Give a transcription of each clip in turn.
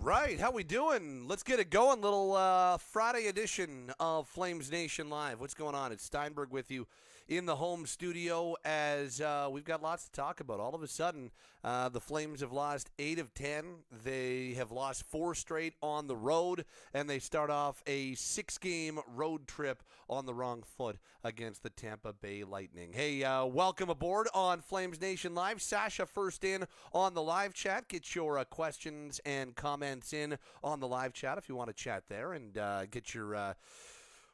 right, how we doing? Let's get it going. Little Friday edition of Flames Nation Live. What's going on? It's Steinberg with you in the home studio as we've got lots to talk about. All of a sudden, the Flames have lost 8 of 10. They have lost 4 straight on the road, and they start off a 6-game road trip on the wrong foot against the Tampa Bay Lightning. Hey, welcome aboard on Flames Nation Live. Sasha first in on the live chat. Get your questions and comments in on the live chat if you want to chat there and get your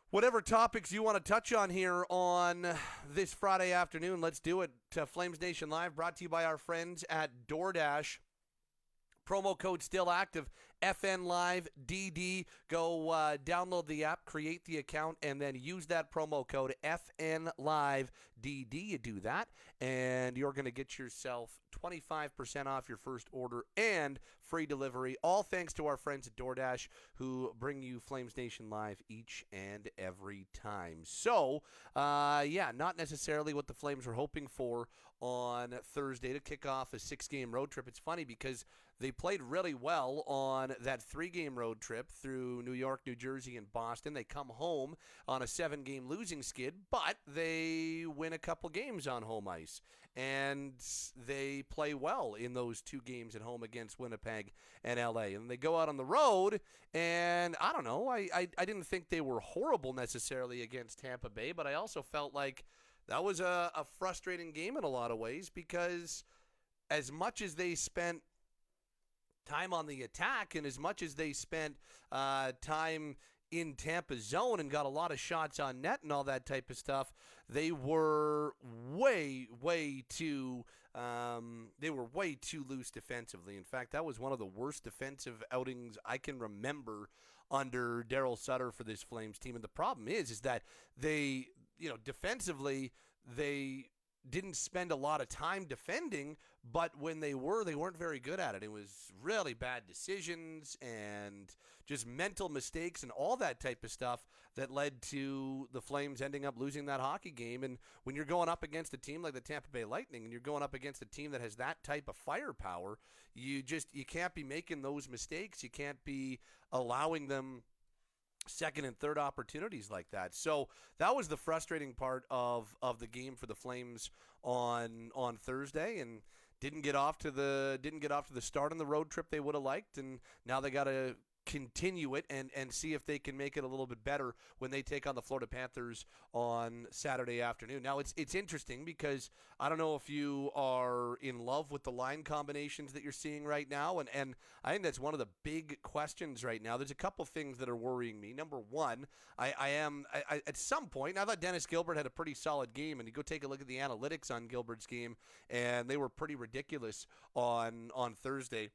whatever topics you want to touch on here on this Friday afternoon. Let's do it. Flames Nation Live brought to you by our friends at DoorDash. Promo code still active, FNLiveDD. Go download the app, create the account, and then use that promo code FNLiveDD. You do that, and you're going to get yourself 25% off your first order and free delivery, all thanks to our friends at DoorDash who bring you Flames Nation Live each and every time. So, not necessarily what the Flames were hoping for on Thursday to kick off a 6-game road trip. It's funny because they played really well on that 3-game road trip through New York, New Jersey, and Boston. They come home on a 7-game losing skid, but they win a couple games on home ice. And they play well in those 2 games at home against Winnipeg and LA. And they go out on the road, and I don't know, I didn't think they were horrible necessarily against Tampa Bay, but I also felt like that was a frustrating game in a lot of ways because as much as they spent time on the attack and as much as they spent time in Tampa's zone and got a lot of shots on net and all that type of stuff, they were way too loose defensively. In fact, that was one of the worst defensive outings I can remember under Daryl Sutter for this Flames team. And the problem is that they, defensively, they didn't spend a lot of time defending, but when they weren't very good at it. It was really bad decisions and just mental mistakes and all that type of stuff that led to the Flames ending up losing that hockey game. And when you're going up against a team like the Tampa Bay Lightning and you're going up against a team that has that type of firepower, you can't be making those mistakes. You can't be allowing them second and third opportunities like that. So that was the frustrating part of the game for the Flames on Thursday, and didn't get off to the start on the road trip they would have liked, and now they got to continue it and see if they can make it a little bit better when they take on the Florida Panthers on Saturday afternoon. Now, it's interesting because I don't know if you are in love with the line combinations that you're seeing right now, and I think that's one of the big questions right now. There's a couple things that are worrying me. Number one, I at some point, I thought Dennis Gilbert had a pretty solid game, and you go take a look at the analytics on Gilbert's game, and they were pretty ridiculous on Thursday.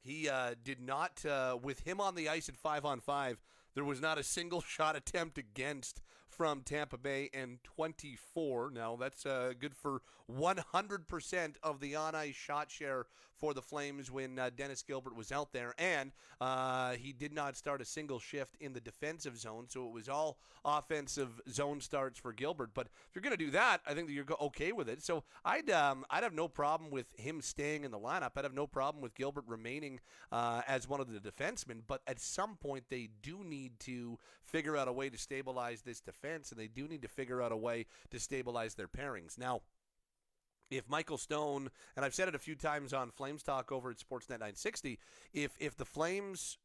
He did not, with him on the ice at 5-on-5, there was not a single shot attempt against from Tampa Bay, and 24. Now, that's good for 100% of the on-ice shot share for the Flames when Dennis Gilbert was out there. And he did not start a single shift in the defensive zone, so it was all offensive zone starts for Gilbert. But if you're going to do that, I think that you're okay with it. So I'd have no problem with him staying in the lineup. I'd have no problem with Gilbert remaining as one of the defensemen. But at some point, they do need to figure out a way to stabilize this defense, and they do need to figure out a way to stabilize their pairings. Now, if Michael Stone, and I've said it a few times on Flames Talk over at Sportsnet 960, if the Flames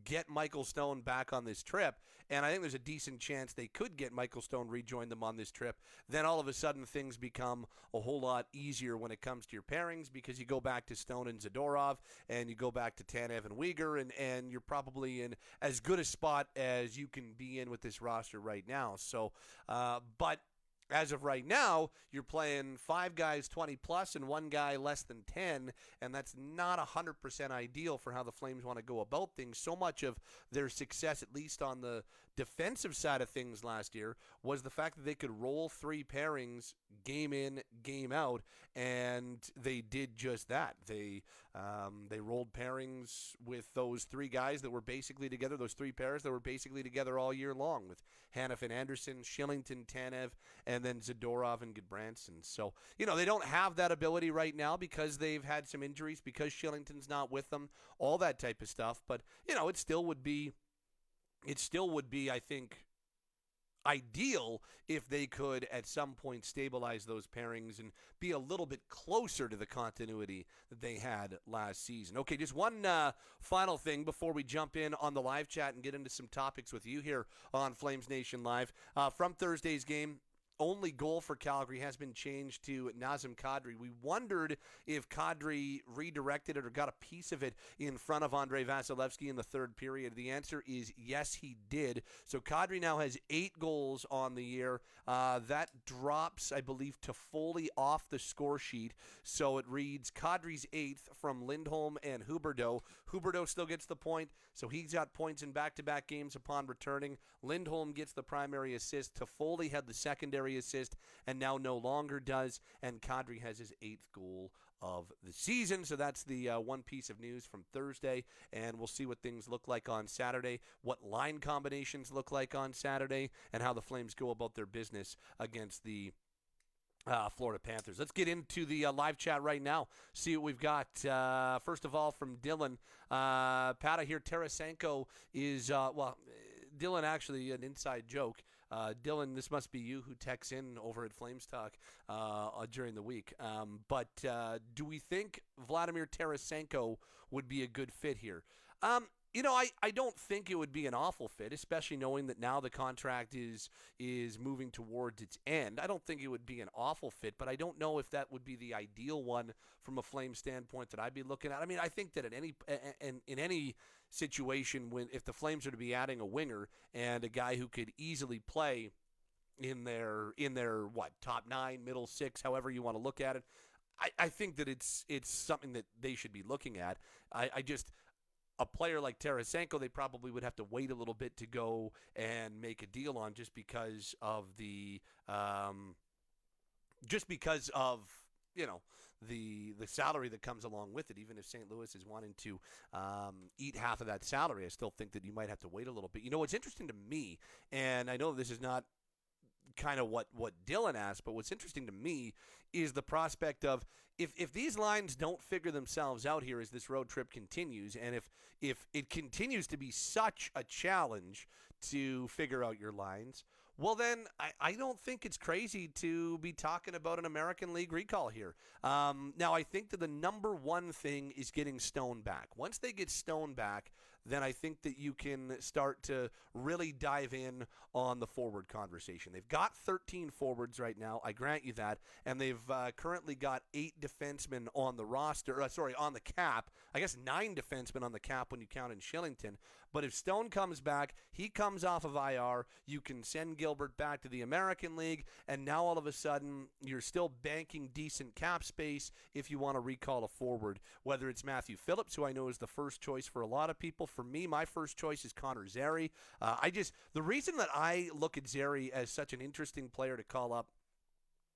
get Michael Stone back on this trip, and I think there's a decent chance they could get Michael Stone rejoin them on this trip, then all of a sudden things become a whole lot easier when it comes to your pairings, because you go back to Stone and Zadorov, and you go back to Tanev and Weegar, and you're probably in as good a spot as you can be in with this roster right now. So, but as of right now, you're playing 5 guys 20-plus and 1 guy less than 10, and that's not 100% ideal for how the Flames want to go about things. So much of their success, at least on the defensive side of things last year, was the fact that they could roll 3 pairings game in, game out, and they did just that. They rolled pairings with those three guys that were basically together, those three pairs that were basically together all year long, with Hanifin Anderson, Shillington, Tanev, and then Zadorov and Goodbranson. So, they don't have that ability right now because they've had some injuries, because Shillington's not with them, all that type of stuff. But, it still would be, I think, ideal if they could at some point stabilize those pairings and be a little bit closer to the continuity that they had last season. Okay, just one final thing before we jump in on the live chat and get into some topics with you here on Flames Nation Live. From Thursday's game, only goal for Calgary has been changed to Nazem Kadri. We wondered if Kadri redirected it or got a piece of it in front of Andrei Vasilevsky in the third period. The answer is yes, he did. So Kadri now has 8 goals on the year. That drops, I believe, Toffoli off the score sheet. So it reads Kadri's 8th from Lindholm and Huberdeau. Huberdeau still gets the point, so he's got points in back-to-back games upon returning. Lindholm gets the primary assist. Toffoli had the secondary assist and now no longer does, and Kadri has his 8th goal of the season. So that's the one piece of news from Thursday, and we'll see what things look like on Saturday, what line combinations look like on Saturday, and how the Flames go about their business against the Florida Panthers. Let's get into the live chat right now, see what we've got. First of all, from Dylan. Pat, I hear Tarasenko is, Dylan, actually, an inside joke. Dylan, this must be you who texts in over at Flames Talk during the week. But do we think Vladimir Tarasenko would be a good fit here? I don't think it would be an awful fit, especially knowing that now the contract is moving towards its end. I don't think it would be an awful fit, but I don't know if that would be the ideal one from a Flames standpoint that I'd be looking at. I mean, I think that in any situation, if the Flames are to be adding a winger and a guy who could easily play in their top 9, middle 6, however you want to look at it, I think that it's something that they should be looking at. A player like Tarasenko, they probably would have to wait a little bit to go and make a deal on, just because of the salary that comes along with it. Even if St. Louis is wanting to eat half of that salary, I still think that you might have to wait a little bit. What's interesting to me, and I know this is not kind of what Dylan asked, but what's interesting to me is the prospect of if these lines don't figure themselves out here as this road trip continues, and if it continues to be such a challenge to figure out your lines, well, then I don't think it's crazy to be talking about an American League recall here. Now, I think that the number one thing is getting Stone back. Once they get Stone back, then I think that you can start to really dive in on the forward conversation. They've got 13 forwards right now, I grant you that, and they've currently got 8 defensemen on the roster, on the cap. I guess 9 defensemen on the cap when you count in Shillington. But if Stone comes back, he comes off of IR, you can send Gilbert back to the American League, and now all of a sudden you're still banking decent cap space if you want to recall a forward, whether it's Matthew Phillips, who I know is the first choice for a lot of people. For me, my first choice is Connor Zary. The reason that I look at Zary as such an interesting player to call up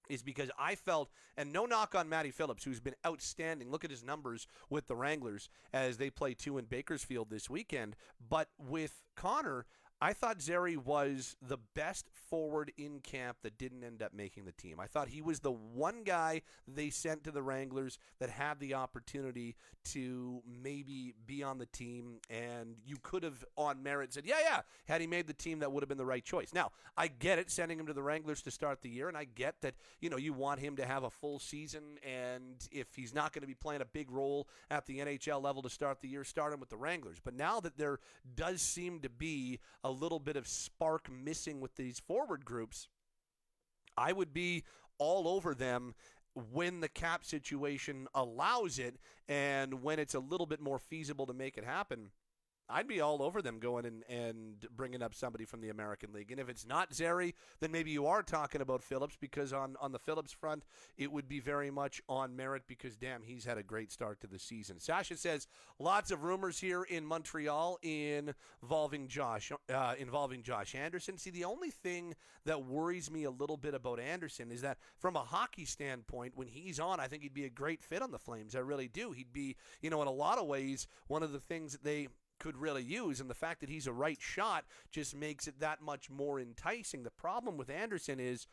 is because I felt, and no knock on Matty Phillips, who's been outstanding. Look at his numbers with the Wranglers as they play 2 in Bakersfield this weekend. But with Connor, I thought Zary was the best forward in camp that didn't end up making the team. I thought he was the one guy they sent to the Wranglers that had the opportunity to maybe be on the team, and you could have, on merit, said, yeah, had he made the team, that would have been the right choice. Now, I get it, sending him to the Wranglers to start the year, and I get that, you want him to have a full season, and if he's not going to be playing a big role at the NHL level to start the year, start him with the Wranglers. But now that there does seem to be a little bit of spark missing with these forward groups, I would be all over them when the cap situation allows it, and when it's a little bit more feasible to make it happen. I'd be all over them going and bringing up somebody from the American League. And if it's not Zary, then maybe you are talking about Phillips, because on the Phillips front, it would be very much on merit because, damn, he's had a great start to the season. Sasha says, lots of rumors here in Montreal involving Josh Anderson. See, the only thing that worries me a little bit about Anderson is that from a hockey standpoint, when he's on, I think he'd be a great fit on the Flames. I really do. He'd be, in a lot of ways, one of the things that they could really use, and the fact that he's a right shot just makes it that much more enticing. The problem with Anderson is,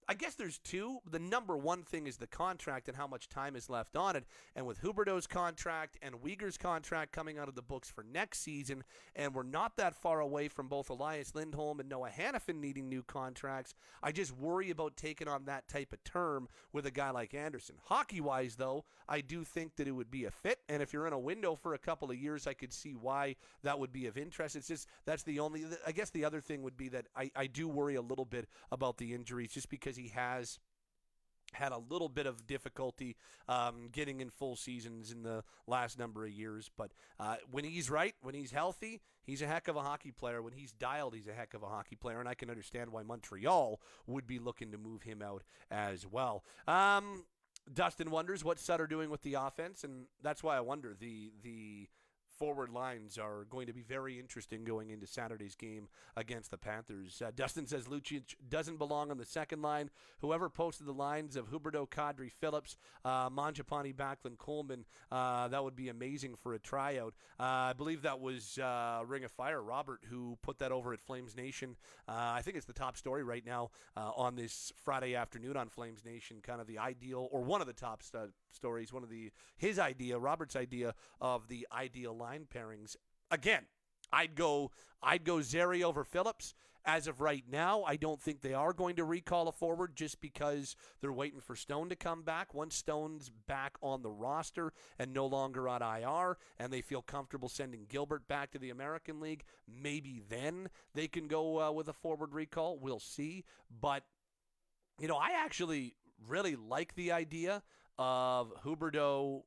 I guess there's two. The number one thing is the contract and how much time is left on it. And with Huberdeau's contract and Uyghur's contract coming out of the books for next season, and we're not that far away from both Elias Lindholm and Noah Hannafin needing new contracts, I just worry about taking on that type of term with a guy like Anderson. Hockey-wise, though, I do think that it would be a fit. And if you're in a window for a couple of years, I could see why that would be of interest. It's just, that's the only, I guess the other thing would be that I do worry a little bit about the injuries, just because he has had a little bit of difficulty getting in full seasons in the last number of years. But when he's right, when he's healthy, he's a heck of a hockey player. When he's dialed, he's a heck of a hockey player, and I can understand why Montreal would be looking to move him out as well. Dustin wonders what's Sutter doing with the offense, and that's why I wonder. The forward lines are going to be very interesting going into Saturday's game against the Panthers. Dustin says Lucic doesn't belong on the second line. Whoever posted the lines of Huberdeau, Kadri, Phillips, Mangiapane, Backlund, Coleman, that would be amazing for a tryout. I believe that was Ring of Fire, Robert, who put that over at Flames Nation. I think it's the top story right now on this Friday afternoon on Flames Nation, kind of the ideal, or one of the top stories, Robert's idea of the ideal line pairings. Again, I'd go Zary over Phillips. As of right now, I don't think they are going to recall a forward just because they're waiting for Stone to come back. Once Stone's back on the roster and no longer on IR, and they feel comfortable sending Gilbert back to the American League, maybe then they can go with a forward recall. We'll see. But, I actually really like the idea of Huberdeau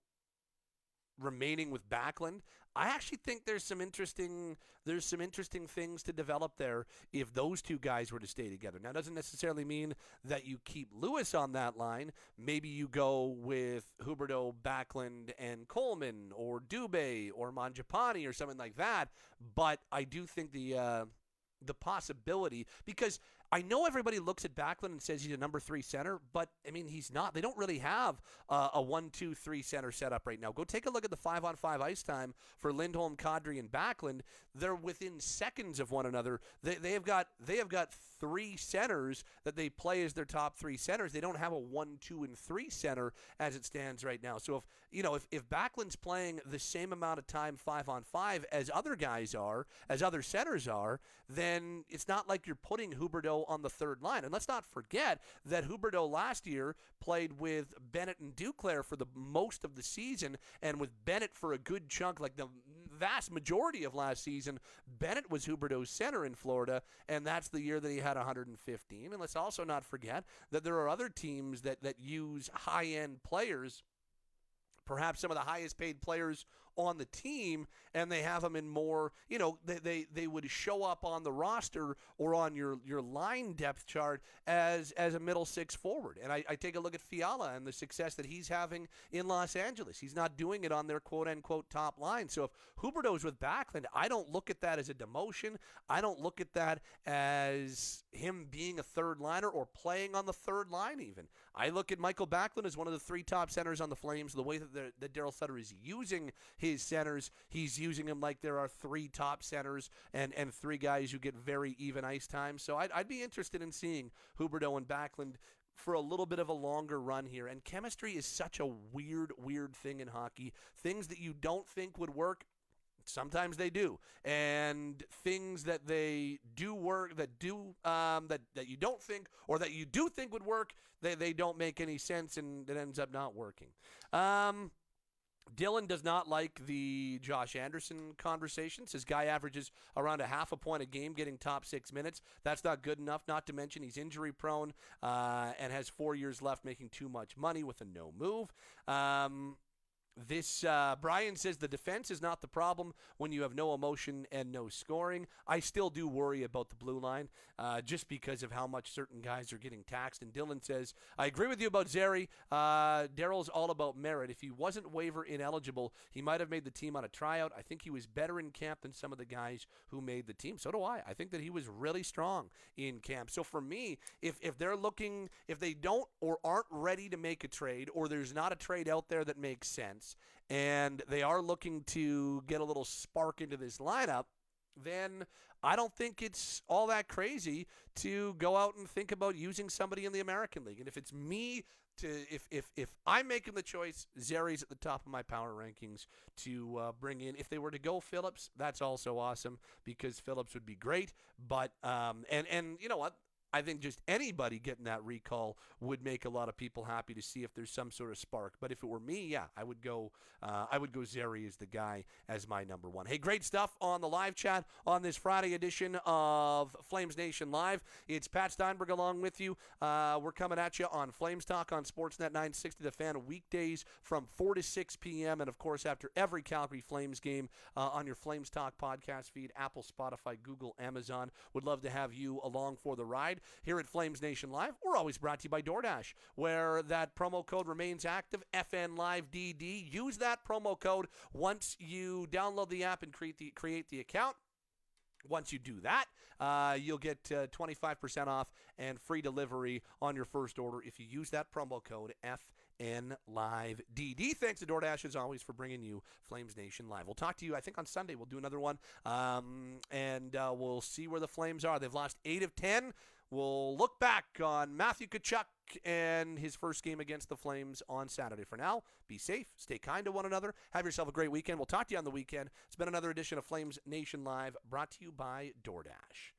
remaining with Backlund. I actually think there's some interesting things to develop there if those two guys were to stay together. Now, it doesn't necessarily mean that you keep Lewis on that line. Maybe you go with Huberdeau, Backlund, and Coleman, or Dubé, or Mangiapane, or something like that. But I do think the possibility, because I know everybody looks at Backlund and says he's a number 3 center, but, he's not. They don't really have a 1-2-3 center setup right now. Go take a look at the 5-on-5 ice time for Lindholm, Kadri, and Backlund. They're within seconds of one another. They have got 3 centers that they play as their top 3 centers. They don't have a 1, 2, and 3 center as it stands right now. So if Backlund's playing the same amount of time 5-on-5 as other guys are, as other centers are, then it's not like you're putting Huberdeau on the third line. And let's not forget that Huberdeau last year played with Bennett and Duclair for the most of the season, and with Bennett for a good chunk, like the vast majority of last season, Bennett was Huberdeau's center in Florida, and that's the year that he had 115. And let's also not forget that there are other teams that use high-end players, perhaps some of the highest paid players on the team, and they have them in more, they would show up on the roster or on your line depth chart as a middle 6 forward. And I take a look at Fiala and the success that he's having in Los Angeles. He's not doing it on their quote-unquote top line. So if Huberdeau's with Backlund, I don't look at that as a demotion. I don't look at that as him being a third liner or playing on the third line even. I look at Michael Backlund as one of the 3 top centers on the Flames. The way that Daryl Sutter is using his centers, he's using them like there are 3 top centers and 3 guys who get very even ice time. So I'd be interested in seeing Huberdeau and Backlund for a little bit of a longer run here. And chemistry is such a weird thing in hockey. Things that you don't think would work, sometimes they do, and things that they do work, that you don't think, or that you do think would work, they don't make any sense, and it ends up not working. Dylan does not like the Josh Anderson conversation. Says guy averages around a half a point a game, getting top 6 minutes. That's not good enough. Not to mention he's injury prone and has 4 years left, making too much money with a no move. This Brian says the defense is not the problem when you have no emotion and no scoring. I still do worry about the blue line just because of how much certain guys are getting taxed. And Dylan says, I agree with you about Zary. Daryl's all about merit. If he wasn't waiver ineligible, he might have made the team on a tryout. I think he was better in camp than some of the guys who made the team. So do I. I think that he was really strong in camp. So for me, if they're looking, if they don't or aren't ready to make a trade, or there's not a trade out there that makes sense, and they are looking to get a little spark into this lineup, then I don't think it's all that crazy to go out and think about using somebody in the American League. And if it's me, if I'm making the choice, Zary's at the top of my power rankings to bring in. If they were to go Phillips, that's also awesome because Phillips would be great. But and you know what? I think just anybody getting that recall would make a lot of people happy to see if there's some sort of spark. But if it were me, yeah, I would go Zary as the guy as my number one. Hey, great stuff on the live chat on this Friday edition of Flames Nation Live. It's Pat Steinberg along with you. We're coming at you on Flames Talk on Sportsnet 960 The Fan weekdays from 4 to 6 p.m. And, of course, after every Calgary Flames game on your Flames Talk podcast feed, Apple, Spotify, Google, Amazon. Would love to have you along for the ride. Here at Flames Nation Live, we're always brought to you by DoorDash, where that promo code remains active, FNLiveDD. Use that promo code once you download the app and create the account. Once you do that, you'll get 25% off and free delivery on your first order if you use that promo code FNLiveDD. Thanks to DoorDash, as always, for bringing you Flames Nation Live. We'll talk to you, I think, on Sunday. We'll do another one, and we'll see where the Flames are. They've lost 8 of 10. We'll look back on Matthew Tkachuk and his first game against the Flames on Saturday. For now, be safe, stay kind to one another, have yourself a great weekend. We'll talk to you on the weekend. It's been another edition of Flames Nation Live, brought to you by DoorDash.